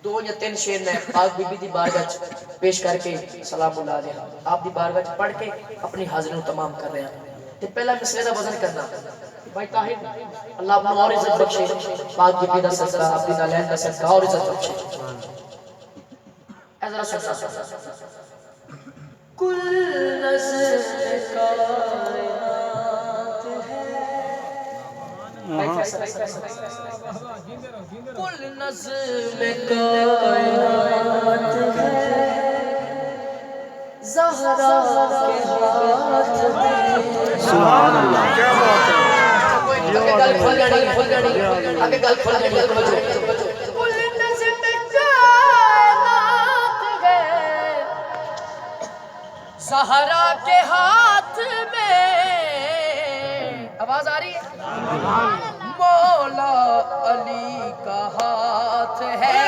दो या तीन शेर मैं पाक बीबी दी बारगाह पेश करके सलामुल्लाह अलैहा आप दी बारगाह पढ़ के अपनी हाजिरी को तमाम कर रहे हैं। ते पहला मिसरे दा वजन करना भाई ताहिर अल्लाह अपना और इज्जत बख्शे, पाक बीबी दा सदका आप दी नालैन दा सदका और इज्जत बख्शे। ए जरा सुन कुल नज़्र कायनात है भाई कुल नज़्र कायनात है ज़हरा के हाथ में। सुभान अल्लाह क्या बात है। आगे गल खोल जानी आगे गल खोल जानी कुल नज़्र कायनात है ज़हरा के हाथ में। आवाज आ रही है। मौला अली का हाथ है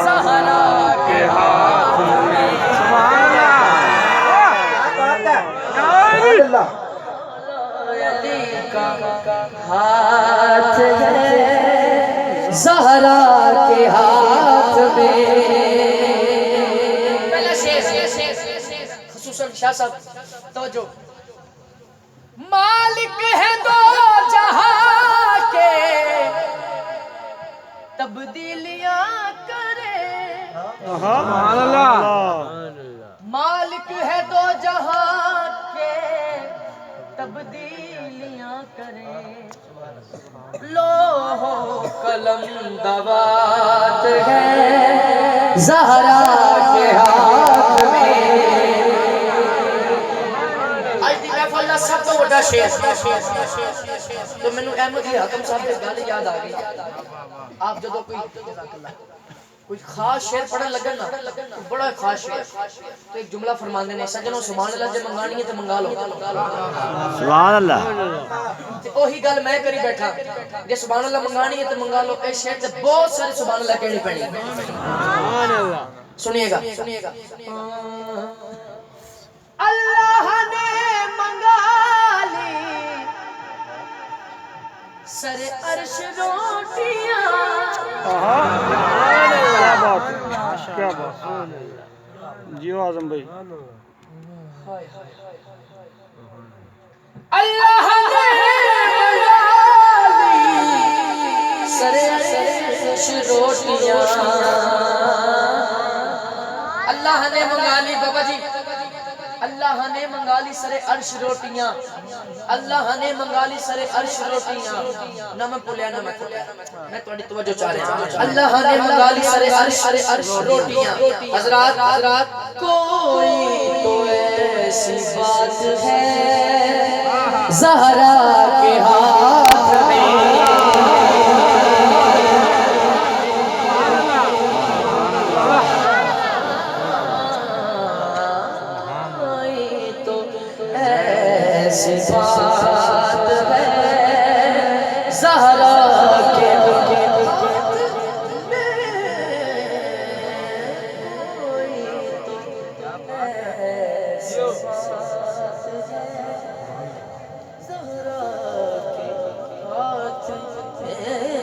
ज़हरा के हाथ में। सुभान अल्लाह। अली का हाथ है ज़हरा के हाथ में। पहला शेर खुसूसन शाह साहब तवज्जो। मालिक है दो जहां के तब्दीलियां करे। सुभान अल्लाह। मालिक है दो जहां के तब्दीलियां करे। लोहो कलम दवात है ज़हरा के हाथ में। सब तो बड़ा शेर तो मैनू अहमद हकम साहब की गल याद आ गई। आप जो कोई खास शेर पढ़न लगन ना बड़ा खास शेर तो एक जुमला फरमाते ने सज्जनों सुभान अल्लाह जे मंगानी है तो मंगा लो। सुभान अल्लाह। ओही गल मैं करी बैठा जे सुभान अल्लाह मंगानी है तो मंगा लो। इस शेर ते बहुत सारी सुभान अल्लाह कहनी पैनी। सुभान अल्लाह। सुनिएगा अल्लाह ने मंगा ली सरे अर्श रोटियां। क्या बात है क्या बात जियो आजम भाई। अल्लाह ने मंगा ली सरे अर्श रोटियां। अल्लाह ने मंगा ली बाबा जी अल्लाह ने मंगा ली सरे अर्श रोटियां। अल्लाह ने मंगा ली सरे अर्श रोटियां। ना मैं भुलिया ना मैं मैं थोड़ी तवज्जो चाह रहा हूं। अल्लाह ने मंगा ली सरे अर्श रोटियां। हजरात कोई तो ऐसी बात है ज़हरा के हाथ में। ऐसी बात है ज़हरा के हाथ में। कोई तो ऐसी बात है ज़हरा के हाथ में।